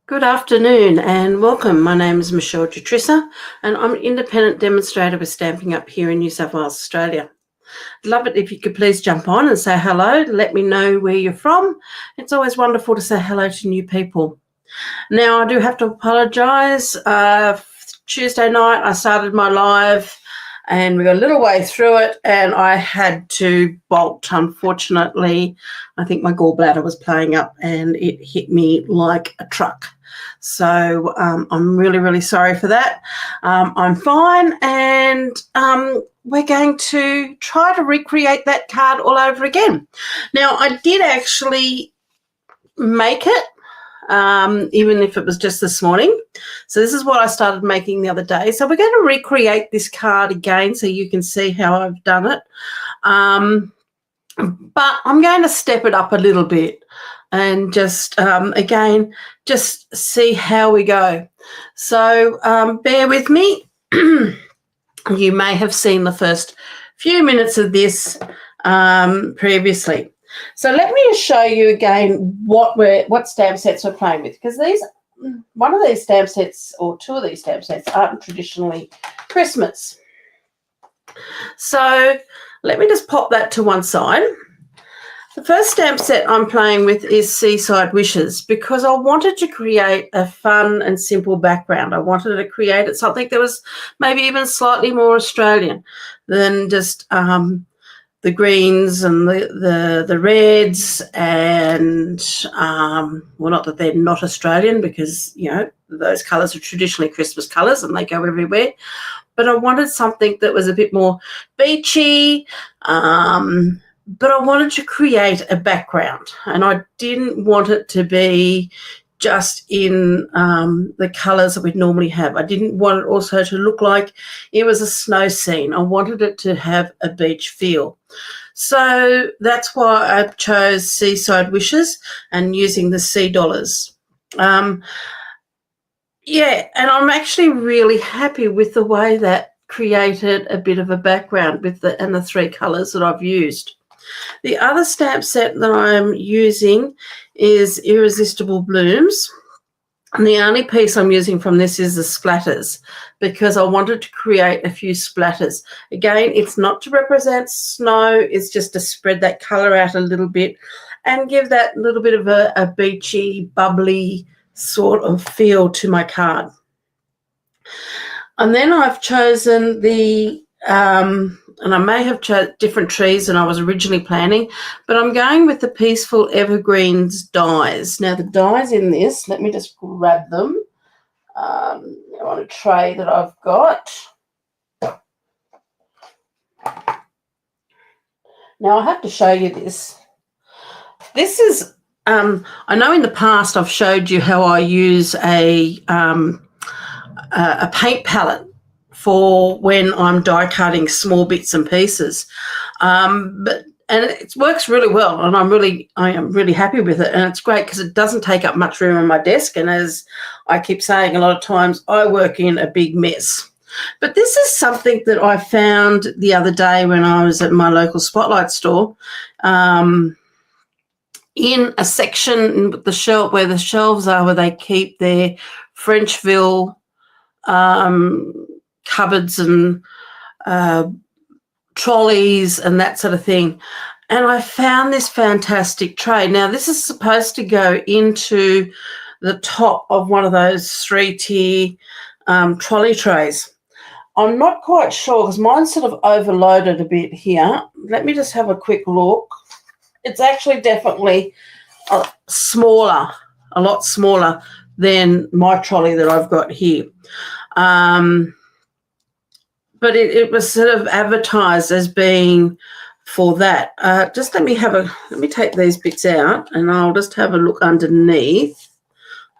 Good afternoon and welcome. My name is Michele and I'm an independent demonstrator with Stamping Up here in New South Wales, Australia. I'd love it if you could please jump on and say hello, let me know where you're from. It's always wonderful to say hello to new people. Now, I do have to apologise. Tuesday night I started my live and we got a little way through it and I had to bolt. Unfortunately, I think my gallbladder was playing up and it hit me like a truck. So I'm really, really sorry for that. I'm fine and we're going to try to recreate that card all over again. Now, I did actually make it, even if it was just this morning. So this is what I started making the other day. So we're going to recreate this card again so you can see how I've done it. But I'm going to step it up a little bit and just, again, just see how we go. So bear with me. You may have seen the first few minutes of this previously. So let me just show you again what stamp sets we're playing with, because one of these stamp sets or two of these stamp sets aren't traditionally Christmas. So let me just pop that to one side. The first stamp set I'm playing with is Seaside Wishes, because I wanted to create a fun and simple background. I wanted to create something that was maybe even slightly more Australian than just the greens and the reds and, well, not that they're not Australian, because, you know, those colours are traditionally Christmas colours and they go everywhere. But I wanted something that was a bit more beachy, but I wanted to create a background, and I didn't want it to be just in the colours that we'd normally have. I didn't want it also to look like it was a snow scene. I wanted it to have a beach feel. So that's why I chose Seaside Wishes and using the sea dollars. Yeah, and I'm actually really happy with the way that created a bit of a background with the three colours that I've used. The other stamp set that I'm using is Irresistible Blooms. And the only piece I'm using from this is the splatters, because I wanted to create a few splatters. Again, it's not to represent snow, it's just to spread that colour out a little bit and give that little bit of a beachy, bubbly sort of feel to my card. And then I've chosen and I may have chosen different trees than I was originally planning, but I'm going with the Peaceful Evergreens dies. Now, the dies in this, let me just grab them on a tray that I've got. Now, I have to show you this. This is, I know in the past I've showed you how I use a paint palette for when I'm die cutting small bits and pieces, and it works really well, and I am really happy with it, and it's great because it doesn't take up much room on my desk. And as I keep saying, a lot of times I work in a big mess. But this is something that I found the other day when I was at my local Spotlight store, in a section with the shelf where the shelves are, where they keep their Frenchville cupboards and trolleys and that sort of thing. And I found this fantastic tray. Now, this is supposed to go into the top of one of those three-tier trolley trays. I'm not quite sure because mine's sort of overloaded a bit here. Let me just have a quick look. It's actually definitely a lot smaller than my trolley that I've got here. But it was sort of advertised as being for that. Just let me take these bits out and I'll just have a look underneath.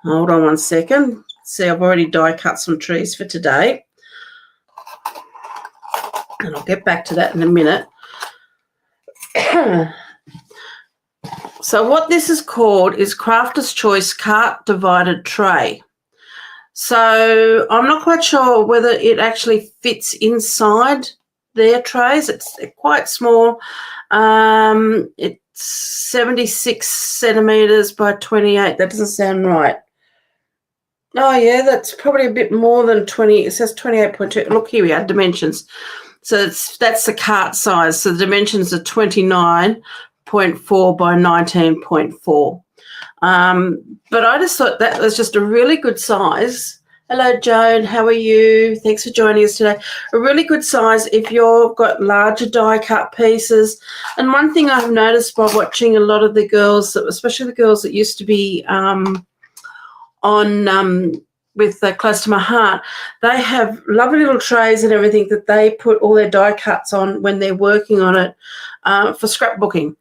Hold on one second. See, I've already die cut some trees for today. And I'll get back to that in a minute. So what this is called is Crafter's Choice Cart Divided Tray. So I'm not quite sure whether it actually fits inside their trays. It's quite small. It's 76 centimetres by 28. That doesn't sound right. Oh, yeah, that's probably a bit more than 20. It says 28.2. Look, here we are, dimensions. So that's the cart size. So the dimensions are 29.4 by 19.4. But I just thought that was just a really good size. Hello, Joan. How are you? Thanks for joining us today. A really good size if you've got larger die cut pieces. And one thing I've noticed by watching a lot of the girls, especially the girls that used to be with Close to My Heart, they have lovely little trays and everything that they put all their die cuts on when they're working on it for scrapbooking,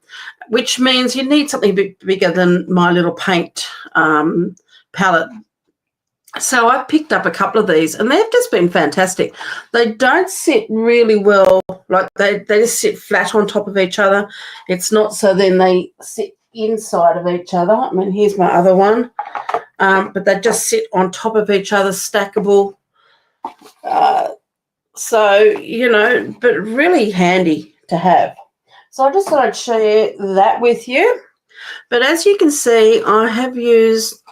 which means you need something a bit bigger than my little paint palette. So I picked up a couple of these, and they've just been fantastic. They don't sit really well, like they just sit flat on top of each other. It's not so then they sit inside of each other. I mean, here's my other one. But they just sit on top of each other, stackable. So, you know, but really handy to have. So I just thought I'd share that with you. But as you can see, I have used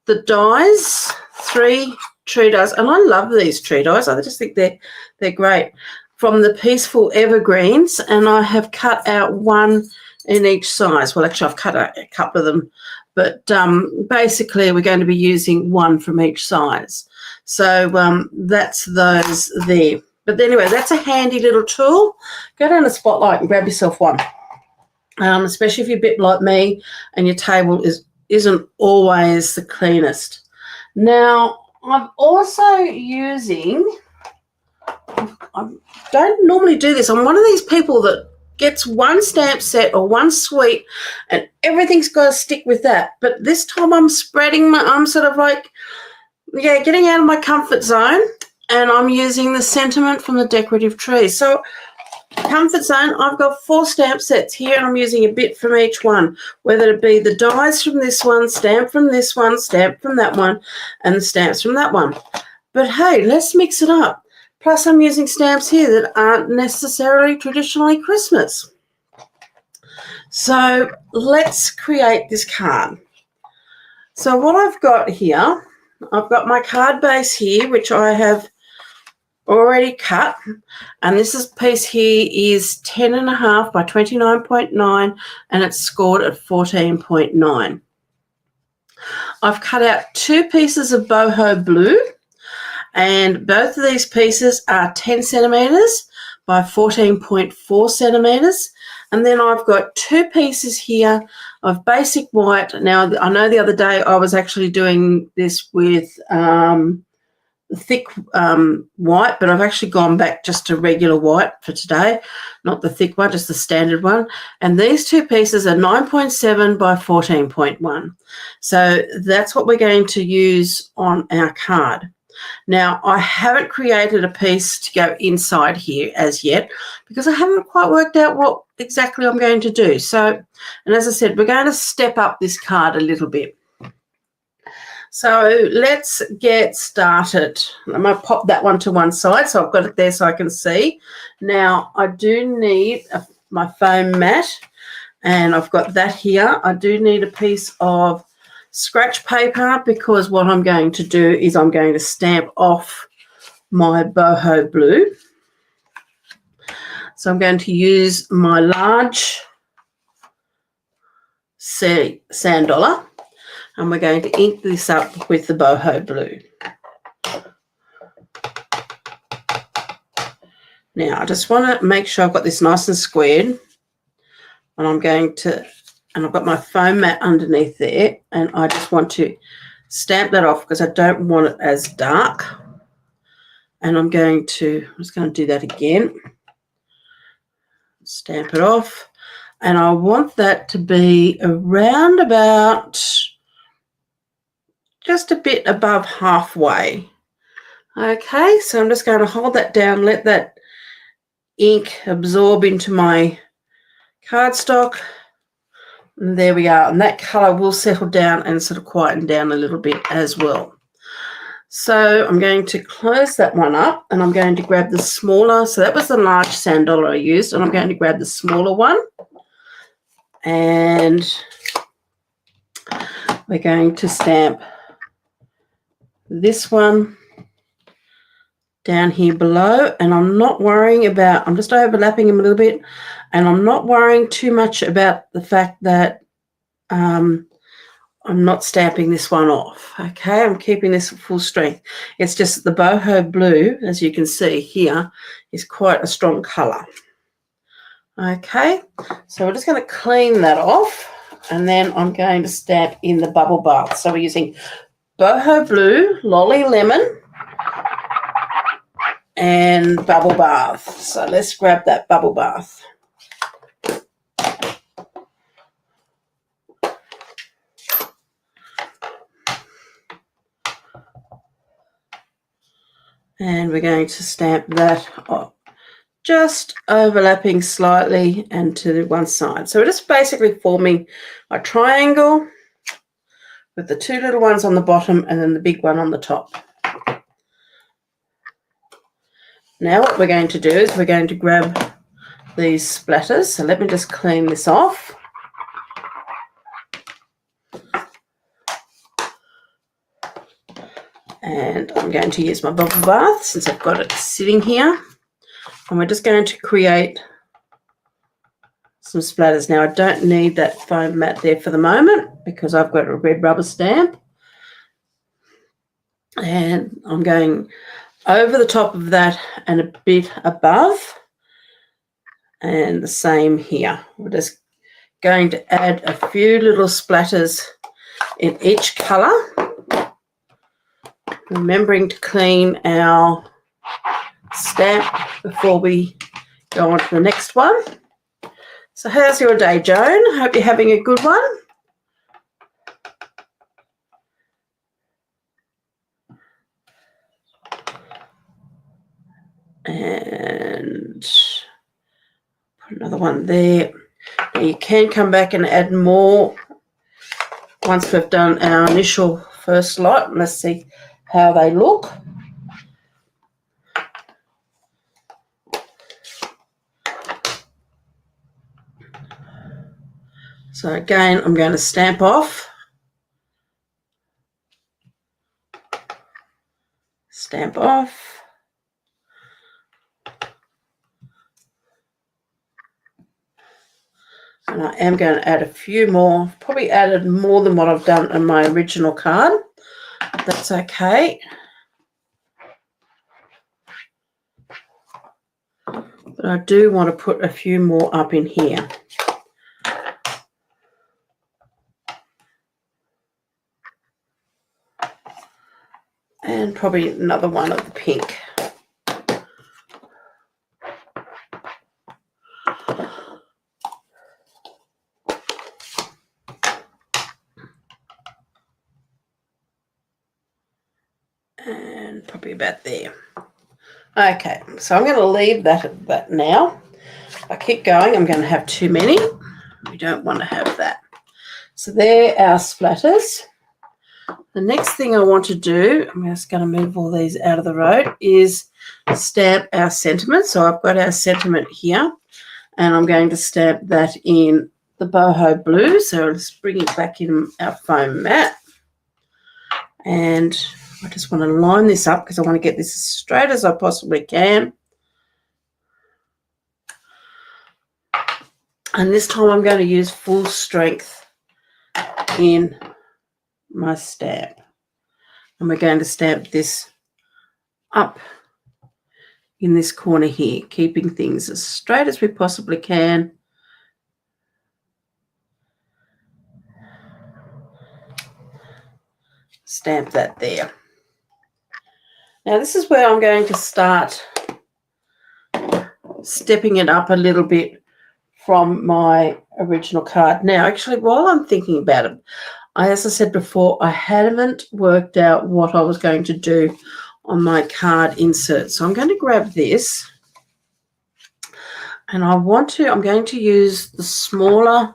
the dies, 3 tree dies, and I love these tree dies. I just think they're great, from the Peaceful Evergreens, and I have cut out 1 in each size. Well, actually, I've cut out a couple of them. But basically, we're going to be using 1 from each size. So that's those there. But anyway, that's a handy little tool. Go down to Spotlight and grab yourself one, especially if you're a bit like me and your table isn't always the cleanest. Now, I'm also using, I don't normally do this. I'm one of these people that gets 1 stamp set or 1 suite and everything's got to stick with that. But this time I'm spreading I'm sort of like, getting out of my comfort zone, and I'm using the sentiment from the decorative trees. So comfort zone, I've got 4 stamp sets here, and I'm using a bit from each one, whether it be the dies from this one, stamp from this one, stamp from that one, and the stamps from that one. But hey, let's mix it up. Plus, I'm using stamps here that aren't necessarily traditionally Christmas. So let's create this card. So what I've got here, I've got my card base here, which I have already cut. And this piece here is 10.5 by 29.9, and it's scored at 14.9. I've cut out 2 pieces of boho blue, and both of these pieces are 10 centimetres by 14.4 centimetres. And then I've got 2 pieces here of basic white. Now, I know the other day I was actually doing this with thick white, but I've actually gone back just to regular white for today, not the thick one, just the standard one. And these 2 pieces are 9.7 by 14.1. So that's what we're going to use on our card. Now, I haven't created a piece to go inside here as yet because I haven't quite worked out what exactly I'm going to do. So, and as I said, we're going to step up this card a little bit. So let's get started. I'm going to pop that one to one side so I've got it there so I can see. Now, I do need my foam mat, and I've got that here. I do need a piece of scratch paper because what I'm going to do is I'm going to stamp off my boho blue. So I'm going to use my large sand dollar, and we're going to ink this up with the boho blue. Now, I just want to make sure I've got this nice and squared, and I'm going to, and I've got my foam mat underneath there, and I just want to stamp that off because I don't want it as dark. And I'm just going to do that again. Stamp it off. And I want that to be around about just a bit above halfway. Okay, so I'm just going to hold that down, let that ink absorb into my cardstock. And there we are, and that colour will settle down and sort of quieten down a little bit as well. So I'm going to close that one up, and I'm going to grab the smaller. So that was the large sand dollar I used, and I'm going to grab the smaller one. And we're going to stamp this one down here below, and I'm not worrying about, I'm just overlapping them a little bit, and I'm not worrying too much about the fact that I'm not stamping this one off. Okay, I'm keeping this at full strength. It's just the boho blue, as you can see here, is quite a strong colour. Okay, so we're just going to clean that off, and then I'm going to stamp in the bubble bath. So we're using boho blue, lolly lemon, and bubble bath. So let's grab that bubble bath. And we're going to stamp that off, just overlapping slightly and to one side. So we're just basically forming a triangle with the two little ones on the bottom and then the big one on the top. Now what we're going to do is we're going to grab these splatters. So let me just clean this off. And I'm going to use my bubble bath since I've got it sitting here. And we're just going to create some splatters. Now I don't need that foam mat there for the moment because I've got a red rubber stamp. And I'm going over the top of that and a bit above. And the same here. We're just going to add a few little splatters in each colour. Remembering to clean our stamp before we go on to the next one. So how's your day, Joan? Hope you're having a good one. And put another one there. Now you can come back and add more once we've done our initial first lot. Let's see how they look. So again, I'm going to stamp off. Stamp off. And I am going to add a few more. I've probably added more than what I've done in my original card. That's okay. But I do want to put a few more up in here. And probably another one of the pink. And probably about there. Okay, so I'm going to leave that at that now. If I keep going, I'm going to have too many. We don't want to have that. So there are splatters. The next thing I want to do, I'm just going to move all these out of the road, is stamp our sentiment. So I've got our sentiment here, and I'm going to stamp that in the boho blue. So let's bring it back in our foam mat. And I just want to line this up because I want to get this as straight as I possibly can. And this time I'm going to use full strength in my stamp. And we're going to stamp this up in this corner here, keeping things as straight as we possibly can. Stamp that there. Now this is where I'm going to start stepping it up a little bit from my original card. Now, actually, while I'm thinking about it, as I said before, I haven't worked out what I was going to do on my card insert. So I'm going to grab this, and I'm going to use the smaller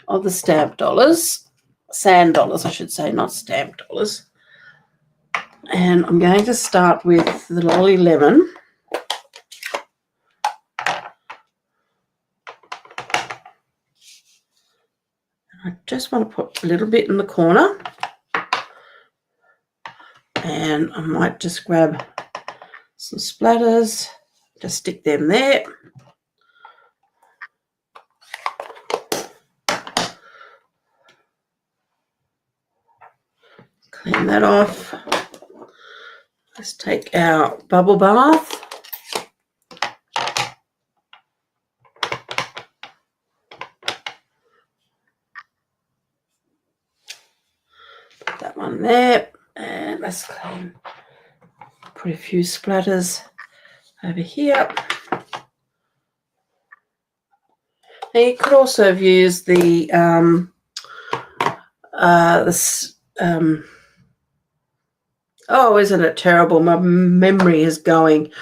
of the stamp dollars, sand dollars, I should say, not stamp dollars. And I'm going to start with the lolly lemon. I just want to put a little bit in the corner. And I might just grab some splatters, just stick them there. Clean that off. Let's take our bubble bath. Put that one there. And let's clean. Put a few splatters over here. Now you could also have used the oh, isn't it terrible? My memory is going.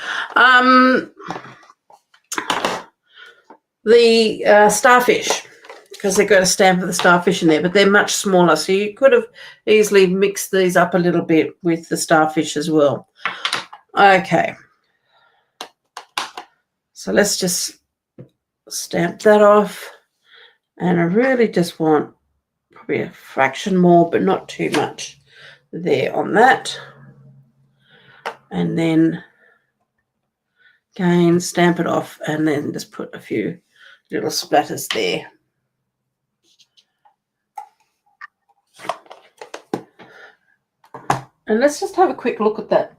The starfish, because they've got a stamp of the starfish in there, but they're much smaller. So you could have easily mixed these up a little bit with the starfish as well. Okay. So let's just stamp that off. And I really just want probably a fraction more, but not too much there on that. And then again, stamp it off and then just put a few little splatters there. And let's just have a quick look at that.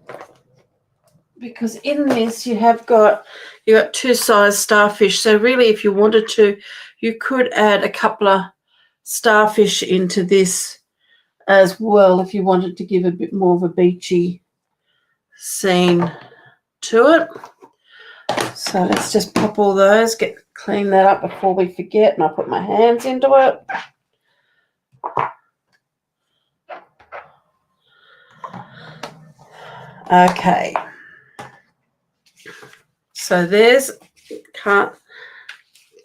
Because in this you got two size starfish. So really if you wanted to, you could add a couple of starfish into this as well if you wanted to give a bit more of a beachy scene to it. So let's just pop all those, clean that up before we forget, and I'll put my hands into it. Okay. So there's a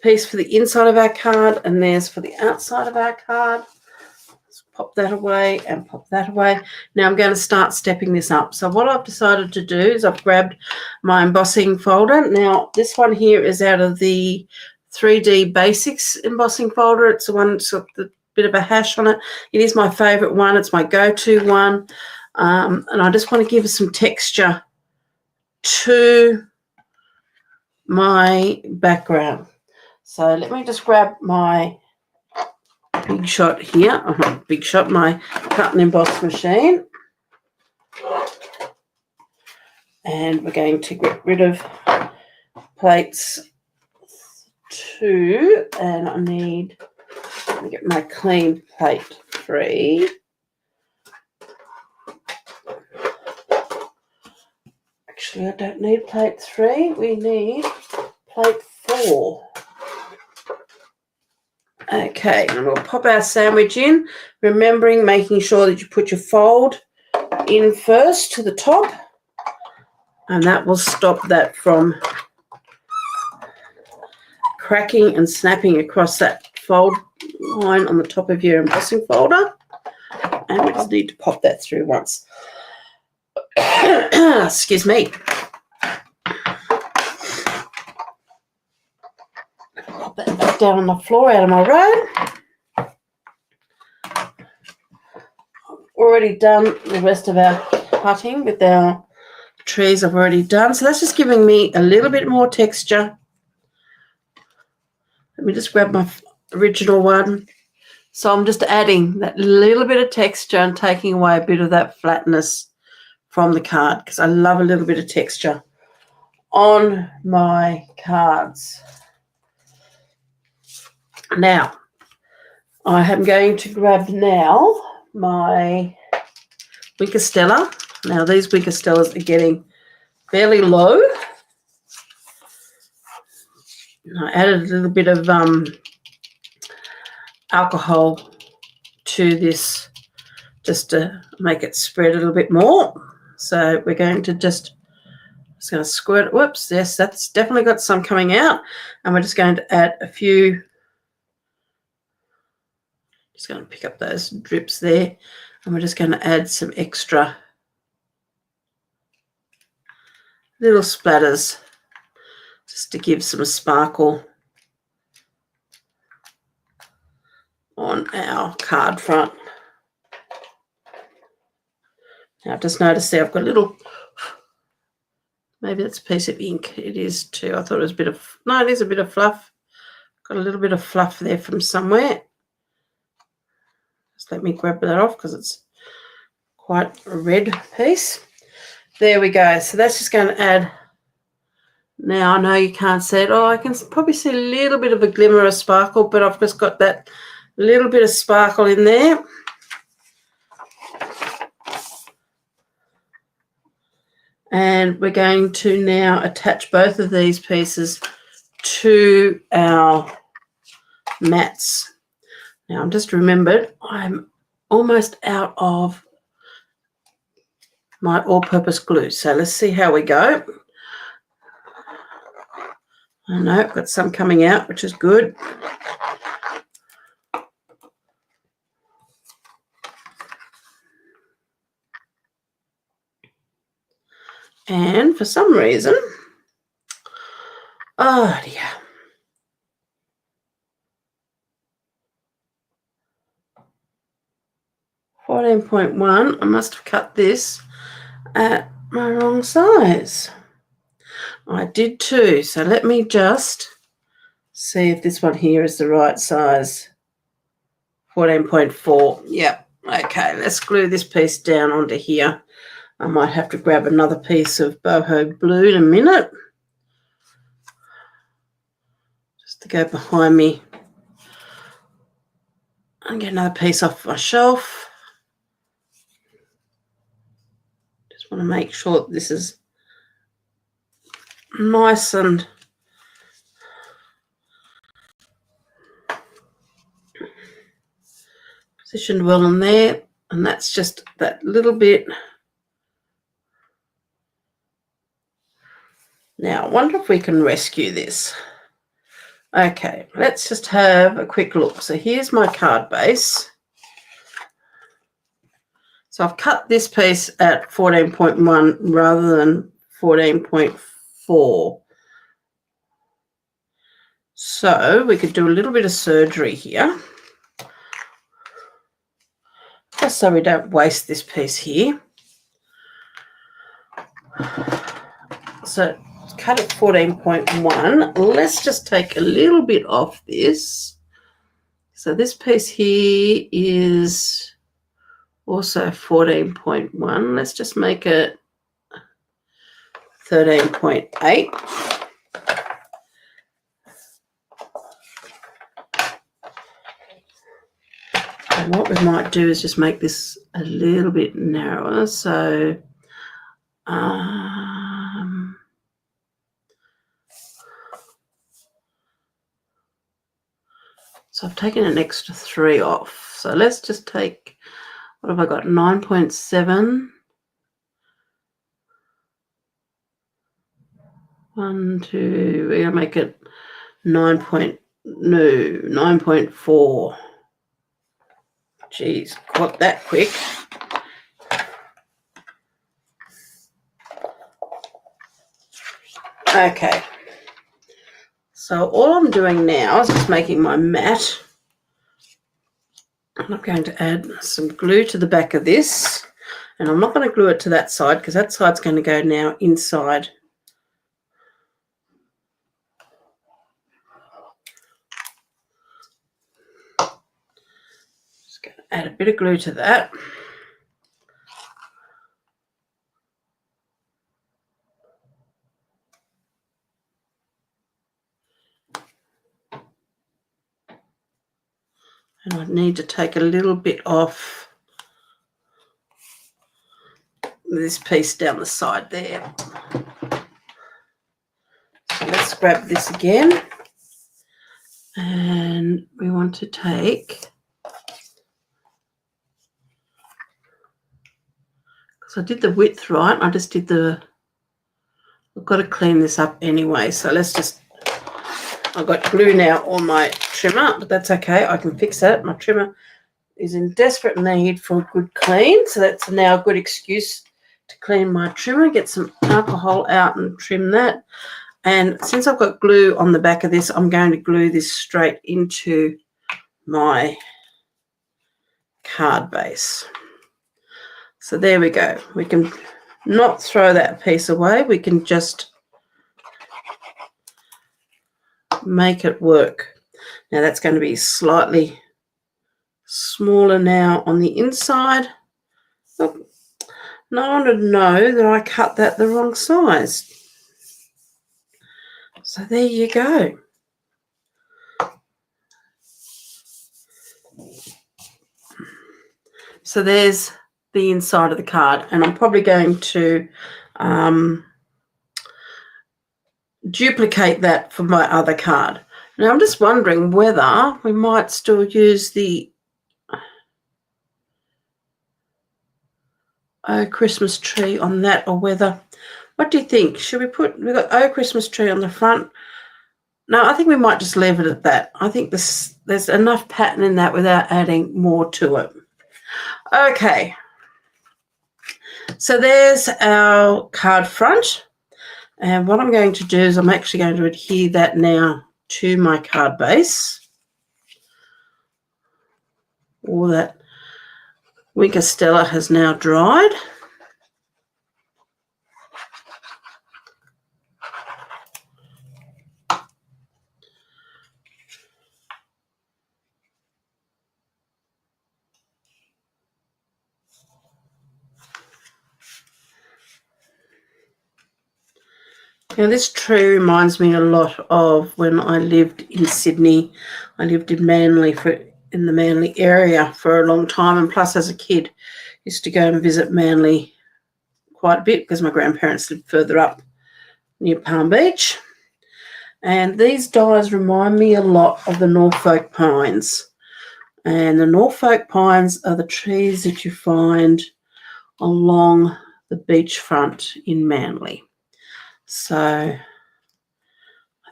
piece for the inside of our card, and there's for the outside of our card. Let's pop that away and pop that away. Now I'm going to start stepping this up. So what I've decided to do is I've grabbed my embossing folder. Now this one here is out of the 3D Basics embossing folder. It's the one that's got the bit of a hash on it. It is my favourite one. It's my go-to one. And I just want to give some texture to my background. So let me just grab my Big Shot here. Big Shot, my cut and emboss machine. And we're going to get rid of plates 2. And I need to get my clean plate 3. Actually, I don't need plate 3. We need plate 4. Okay, and we'll pop our sandwich in, remembering making sure that you put your fold in first to the top, and that will stop that from cracking and snapping across that fold line on the top of your embossing folder. And we just need to pop that through once. Excuse me. Pop that back down on the floor out of my road. Already done the rest of our cutting with our trees. I've already done. So that's just giving me a little bit more texture. Let me just grab my original one. So I'm just adding that little bit of texture and taking away a bit of that flatness from the card, because I love a little bit of texture on my cards. Now, I am going to grab now my Winker Stella. Now, these Winker Stellas are getting fairly low. I added a little bit of alcohol to this just to make it spread a little bit more. So we're going to just going to squirt. Whoops, yes, that's definitely got some coming out. And we're just going to add a few. Just going to pick up those drips there. And we're just going to add some extra little splatters just to give some sparkle on our card front. Now, I've just noticed there I've got a little, maybe that's a piece of ink. It is too. I thought it was a bit of, no, it is a bit of fluff. Got a little bit of fluff there from somewhere. Just let me grab that off because it's quite a red piece. There we go. So that's just going to add. Now, I know you can't see it. Oh, I can probably see a little bit of a glimmer of sparkle, but I've just got that little bit of sparkle in there. And we're going to now attach both of these pieces to our mats. Now, I've just remembered I'm almost out of my all-purpose glue. So let's see how we go. I know I've got some coming out, which is good. And for some reason, oh dear. .1, I must have cut this at my wrong size. I did too, so let me just see if this one here is the right size. 14.4, yep. Okay, let's glue this piece down onto here. I might have to grab another piece of boho blue in a minute, just to go behind me and get another piece off my shelf. Just want to make sure that this is nice and positioned well in there, and that's just that little bit. Now, I wonder if we can rescue this. Okay, let's just have a quick look. So here's my card base. So I've cut this piece at 14.1 rather than 14.4. So we could do a little bit of surgery here, just so we don't waste this piece here. So cut at 14.1. Let's just take a little bit off this. So this piece here is also 14.1. Let's just make it 13.8. And what we might do is just make this a little bit narrower. So I've taken an extra 3 off. So let's just take, what have I got, 9.7. 1, 2, we're going to make it 9.4. Geez, got that quick. Okay. So all I'm doing now is just making my mat. And I'm going to add some glue to the back of this. And I'm not going to glue it to that side because that side's going to go now inside. Just going to add a bit of glue to that. And I need to take a little bit off this piece down the side there. So let's grab this again. And we want to take, because I did the width right, I just did the, I've got to clean this up anyway. So let's just, I've got glue now on my trimmer, but that's okay. I can fix that. My trimmer is in desperate need for a good clean. So that's now a good excuse to clean my trimmer, get some alcohol out and trim that. And since I've got glue on the back of this, I'm going to glue this straight into my card base. So there we go. We can not throw that piece away. We can just make it work. Now that's going to be slightly smaller now on the inside. Oh, no one would know that I cut that the wrong size. So there you go. So there's the inside of the card, and I'm probably going to duplicate that for my other card. Now I'm just wondering whether we might still use the Oh Christmas tree on that, or whether, what do you think? Should we put, we've got Oh Christmas tree on the front. No, I think we might just leave it at that. I think there's enough pattern in that without adding more to it. Okay, so there's our card front. And what I'm going to do is I'm actually going to adhere that now to my card base. All that Winker Stella has now dried. Now this tree reminds me a lot of when I lived in Sydney. I lived in Manly, in the Manly area for a long time, and plus as a kid used to go and visit Manly quite a bit because my grandparents lived further up near Palm Beach. And these dies remind me a lot of the Norfolk pines. And the Norfolk pines are the trees that you find along the beachfront in Manly. So I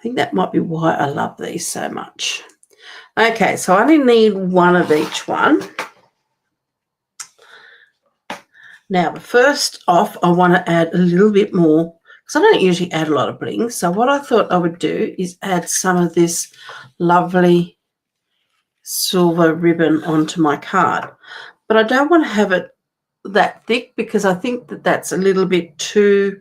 think that might be why I love these so much. Okay, so I only need one of each one. Now, first off, I want to add a little bit more, because I don't usually add a lot of bling. So what I thought I would do is add some of this lovely silver ribbon onto my card. But I don't want to have it that thick, because I think that that's a little bit too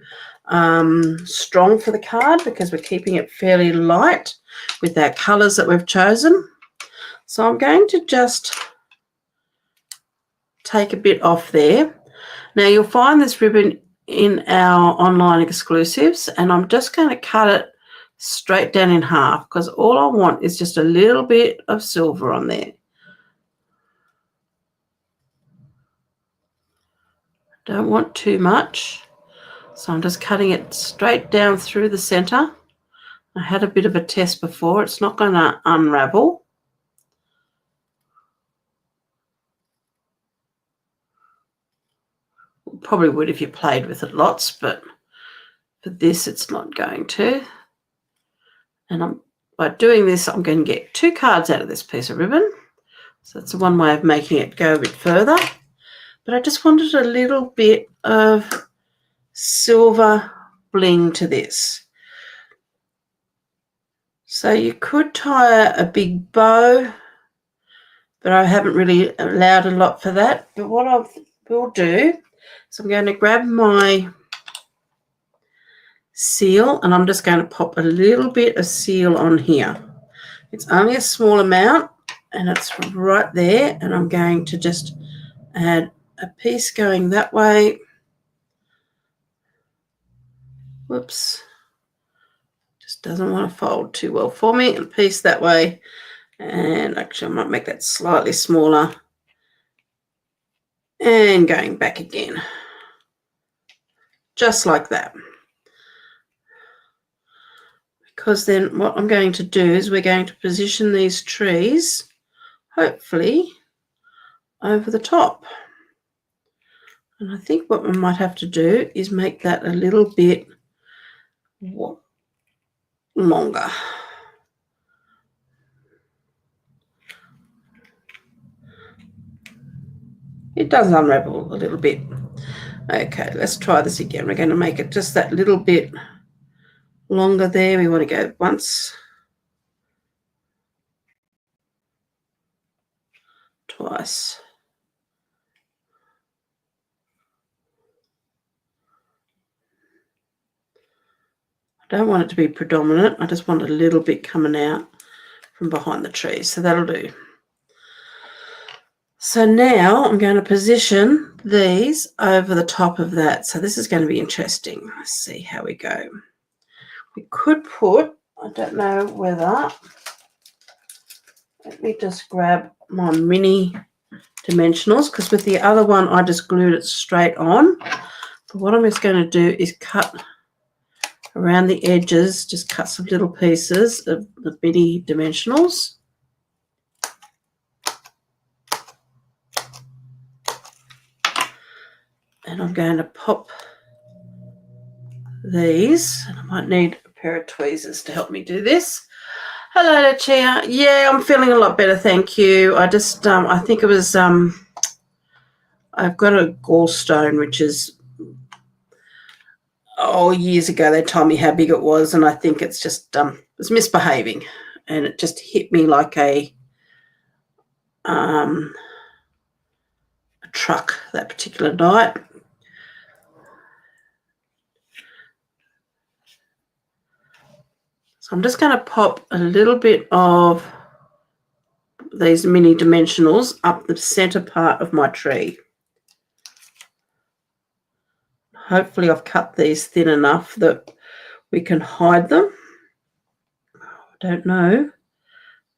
strong for the card, because we're keeping it fairly light with our colours that we've chosen. So I'm going to just take a bit off there. Now you'll find this ribbon in our online exclusives, and I'm just going to cut it straight down in half, because all I want is just a little bit of silver on there. Don't want too much. So I'm just cutting it straight down through the center. I had a bit of a test before. It's not going to unravel. Probably would if you played with it lots, but for this it's not going to. And by doing this, I'm going to get 2 cards out of this piece of ribbon. So that's one way of making it go a bit further. But I just wanted a little bit of silver bling to this. So you could tie a big bow, but I haven't really allowed a lot for that. But what I will do is I'm going to grab my seal, and I'm just going to pop a little bit of seal on here. It's only a small amount, and it's right there, and I'm going to just add a piece going that way. Whoops. Just doesn't want to fold too well for me. A piece that way. And actually I might make that slightly smaller. And going back again. Just like that. Because then what I'm going to do is we're going to position these trees, hopefully, over the top. And I think what we might have to do is make that a little bit longer. It does unravel a little bit. Okay, let's try this again. We're going to make it just that little bit longer there. We want to go once, twice, don't want it to be predominant. I just want a little bit coming out from behind the trees. So that'll do. So now I'm going to position these over the top of that. So this is going to be interesting. Let's see how we go. We could put, I don't know whether, let me just grab my mini dimensionals, because with the other one I just glued it straight on. But what I'm just going to do is cut around the edges, just cut some little pieces of the mini dimensionals. And I'm going to pop these, and I might need a pair of tweezers to help me do this. Hello, Chia. Yeah, I'm feeling a lot better, thank you. I just, I think it was, I've got a gallstone, which is, years ago they told me how big it was, and I think it's just, it's misbehaving, and it just hit me like a truck that particular night. So I'm just going to pop a little bit of these mini dimensionals up the center part of my tree. Hopefully I've cut these thin enough that we can hide them. I don't know.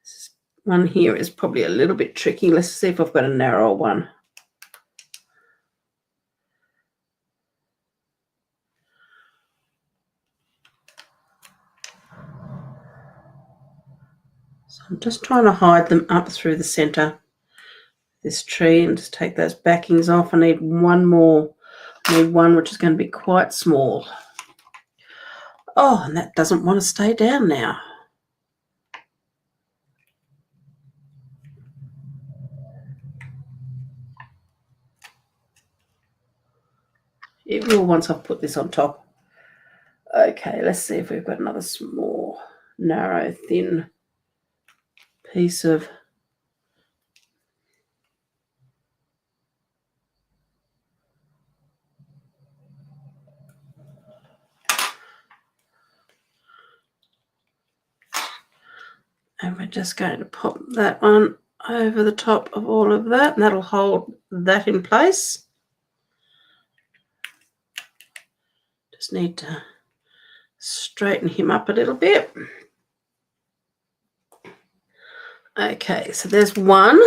This one here is probably a little bit tricky. Let's see if I've got a narrower one. So I'm just trying to hide them up through the center of this tree and just take those backings off. I need one more. I need one which is going to be quite small. Oh, and that doesn't want to stay down now. It will once I've put this on top. Okay, let's see if we've got another small, narrow, thin piece of and we're just going to pop that one over the top of all of that, and that'll hold that in place. Just need to straighten him up a little bit. Okay, so there's one.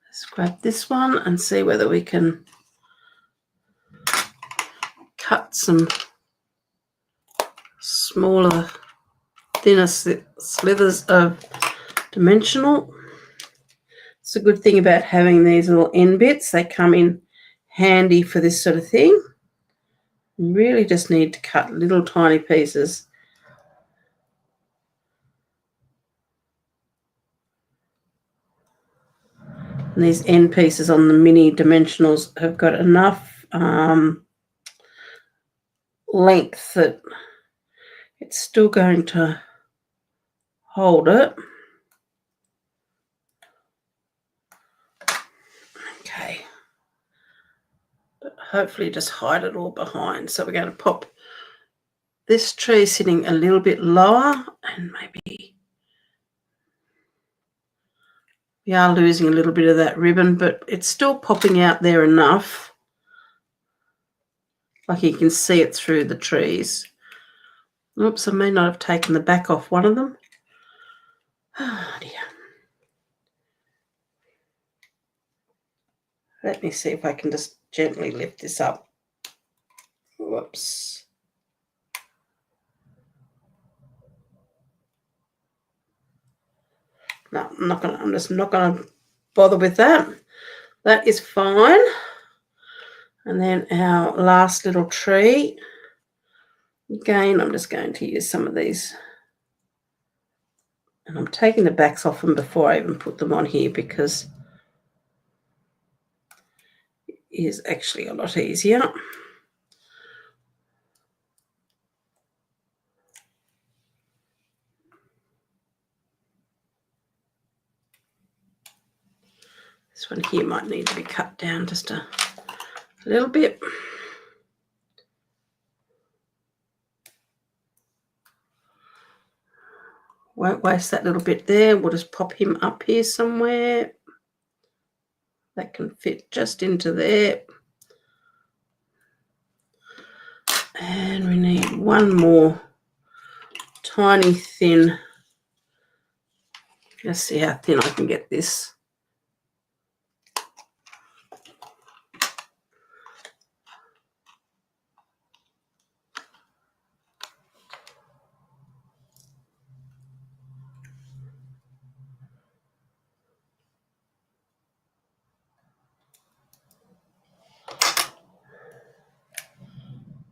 Let's grab this one and see whether we can cut some smaller, thinner slithers of dimensional. It's a good thing about having these little end bits. They come in handy for this sort of thing. You really just need to cut little tiny pieces. And these end pieces on the mini dimensionals have got enough length that it's still going to hold it. Okay. But hopefully just hide it all behind. So we're going to pop this tree sitting a little bit lower, and maybe we are losing a little bit of that ribbon, but it's still popping out there enough. Like you can see it through the trees. Oops, I may not have taken the back off one of them. Oh dear. Let me see if I can just gently lift this up. Whoops. No, I'm just not gonna bother with that. That is fine. And then our last little tree. Again, I'm just going to use some of these. And I'm taking the backs off them before I even put them on here, because it is actually a lot easier. This one here might need to be cut down just a little bit. Won't waste that little bit there. We'll just pop him up here somewhere. That can fit just into there. And we need one more tiny thin. Let's see how thin I can get this.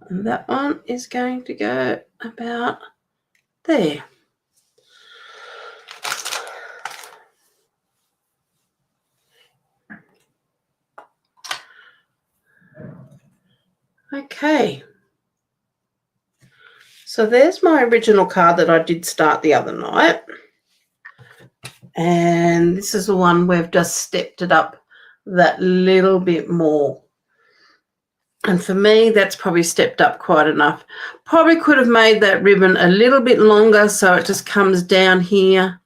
And that one is going to go about there. Okay. So there's my original card that I did start the other night. And this is the one we've just stepped it up that little bit more. And for me, that's probably stepped up quite enough. Probably could have made that ribbon a little bit longer so it just comes down here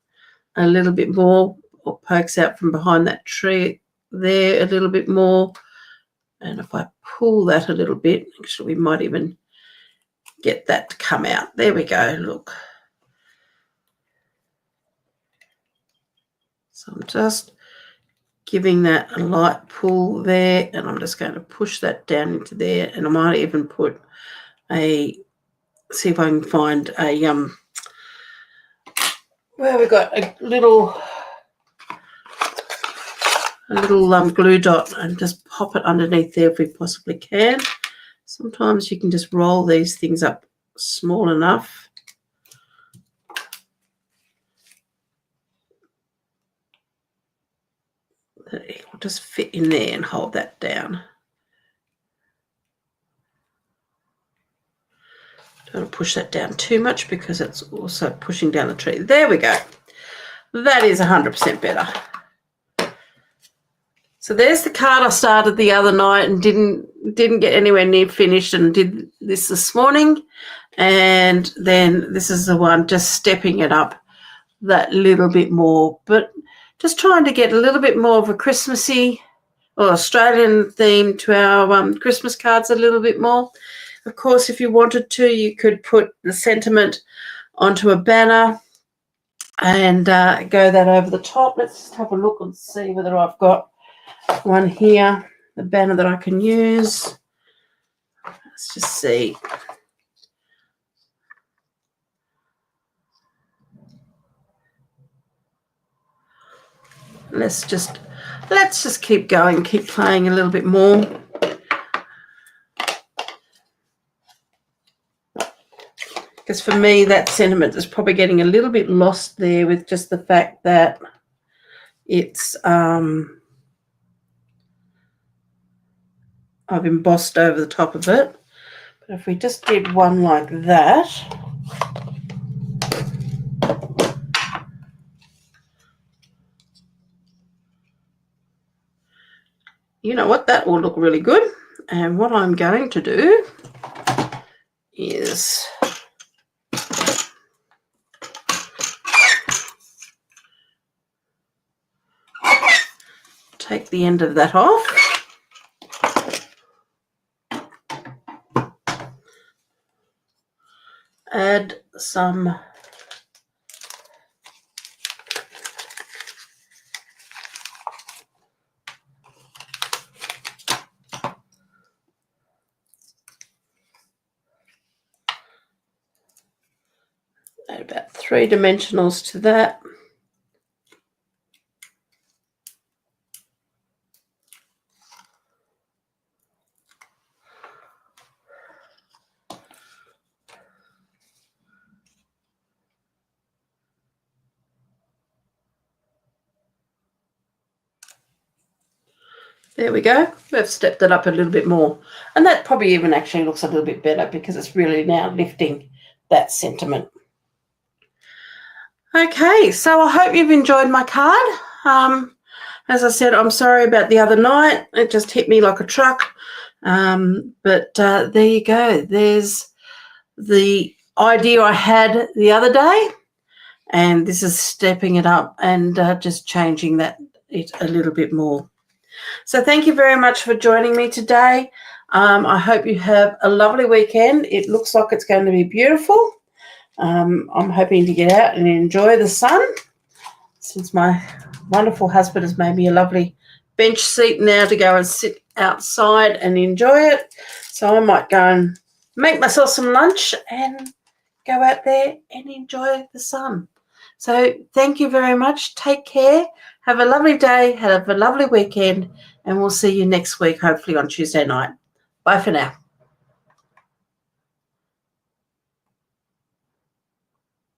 a little bit more, or pokes out from behind that tree there a little bit more. And if I pull that a little bit, actually we might even get that to come out. There we go, look. So I'm just giving that a light pull there, and I'm just going to push that down into there, and I might even put see if I can find where we got a little glue dot, and just pop it underneath there if we possibly can. Sometimes you can just roll these things up small enough. That it will just fit in there and hold that down. Don't want to push that down too much because it's also pushing down the tree. There we go. That is 100% better. So there's the card I started the other night and didn't get anywhere near finished, and did this morning. And then this is the one just stepping it up that little bit more, but just trying to get a little bit more of a Christmassy or Australian theme to our Christmas cards a little bit more. Of course, if you wanted to, you could put the sentiment onto a banner and go that over the top. Let's just have a look and see whether I've got one here, the banner that I can use. Let's just see. Let's just keep going, keep playing a little bit more. Because for me, that sentiment is probably getting a little bit lost there with just the fact that it's I've embossed over the top of it. But if we just did one like that, you know what, that will look really good. And what I'm going to do is take the end of that off. Add some add about 3 dimensionals to that. There we go. We've stepped it up a little bit more. And that probably even actually looks a little bit better because it's really now lifting that sentiment. Okay, so I hope you've enjoyed my card. As I said, I'm sorry about the other night. It just hit me like a truck. But there you go. There's the idea I had the other day. and this is stepping it up and just changing it a little bit more. So thank you very much for joining me today. I hope you have a lovely weekend. It looks like it's going to be beautiful. I'm hoping to get out and enjoy the sun, since my wonderful husband has made me a lovely bench seat now to go and sit outside and enjoy it. So I might go and make myself some lunch and go out there and enjoy the sun. So thank you very much. Take care. Have a lovely day. Have a lovely weekend. And we'll see you next week, hopefully on Tuesday night. Bye for now.